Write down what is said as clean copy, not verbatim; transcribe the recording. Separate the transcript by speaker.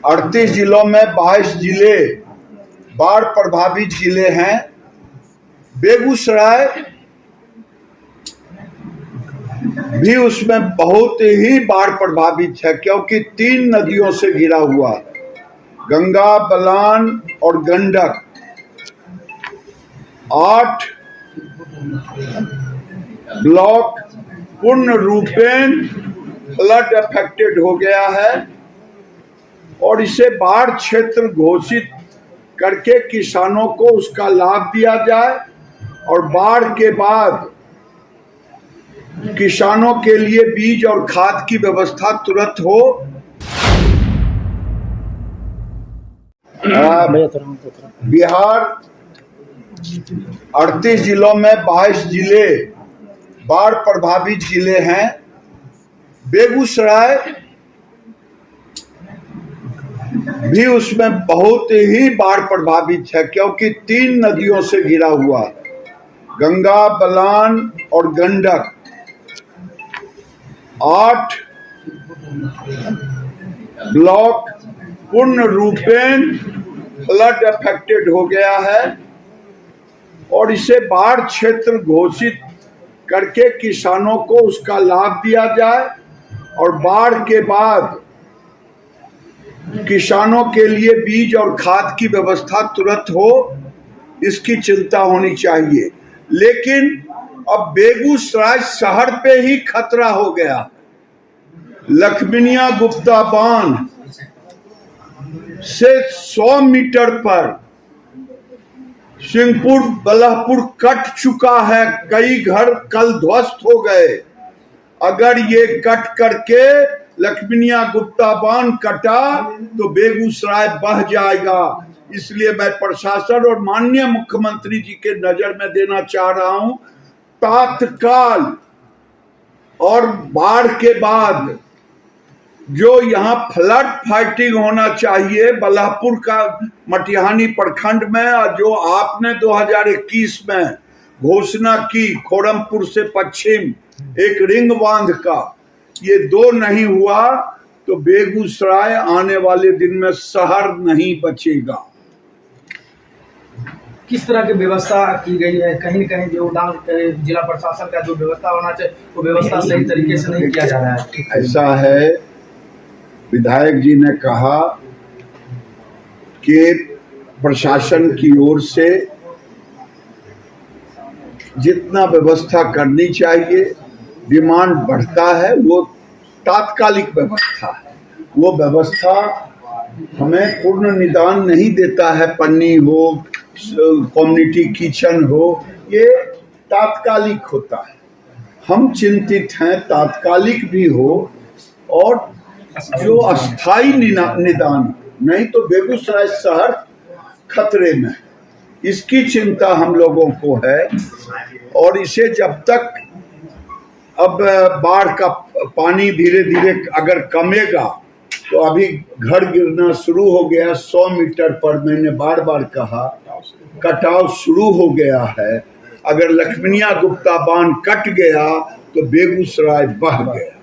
Speaker 1: 38 जिलों में 22 जिले बाढ़ प्रभावित जिले हैं। बेगूसराय भी उसमें बहुत ही बाढ़ प्रभावित है, क्योंकि 3 नदियों से घिरा हुआ, गंगा, बलान और गंडक। 8 ब्लॉक पूर्ण रूपेण फ्लड अफेक्टेड हो गया है और इसे बाढ़ क्षेत्र घोषित करके किसानों को उसका लाभ दिया जाए और बाढ़ के बाद किसानों के लिए बीज और खाद की व्यवस्था तुरंत हो। बिहार 38 जिलों में 22 जिले बाढ़ प्रभावित जिले हैं। बेगूसराय भी उसमें बहुत ही बाढ़ प्रभावित है, क्योंकि 3 नदियों से घिरा हुआ, गंगा, बलान और गंडक। 8 ब्लॉक पूर्ण रूपेण फ्लड अफेक्टेड हो गया है और इसे बाढ़ क्षेत्र घोषित करके किसानों को उसका लाभ दिया जाए और बाढ़ के बाद किसानों के लिए बीज और खाद की व्यवस्था तुरंत हो, इसकी चिंता होनी चाहिए। लेकिन अब बेगूसराय शहर पे ही खतरा हो गया। लखमीनिया गुप्ता बांध से 100 मीटर पर सिंहपुर बलहपुर कट चुका है। कई घर कल ध्वस्त हो गए। अगर ये कट करके लखमीनिया गुप्ता बांध कटा तो बेगूसराय बह जाएगा। इसलिए मैं प्रशासन और माननीय मुख्यमंत्री जी के नजर में देना चाह रहा हूं, तात्काल और बाढ़ के बाद जो यहाँ फ्लड फाइटिंग होना चाहिए बलहपुर का मटिहानी प्रखंड में, और जो आपने 2021 में घोषणा की खोरमपुर से पश्चिम एक रिंग बांध का, ये 2 नहीं हुआ तो बेगूसराय आने वाले दिन में शहर नहीं बचेगा।
Speaker 2: किस तरह की व्यवस्था की गई है? कहीं न कहीं जो जिला प्रशासन का जो व्यवस्था होना चाहिए वो व्यवस्था सही तरीके से नहीं किया जा रहा है।
Speaker 1: ऐसा है, विधायक जी ने कहा कि प्रशासन की ओर से जितना व्यवस्था करनी चाहिए, डिमांड बढ़ता है, वो तात्कालिक व्यवस्था है। वो व्यवस्था हमें पूर्ण निदान नहीं देता है। पन्नी हो, कम्युनिटी किचन हो, ये तात्कालिक होता है। हम चिंतित हैं तात्कालिक भी हो और जो अस्थाई निदान, नहीं तो बेगूसराय शहर खतरे में, इसकी चिंता हम लोगों को है। और इसे जब तक अब बाढ़ का पानी धीरे धीरे अगर कमेगा, तो अभी घर गिरना शुरू हो गया 100 मीटर पर, मैंने बार बार कहा कटाव शुरू हो गया है। अगर लखमीनिया गुप्ता बांध कट गया तो बेगूसराय बह गया।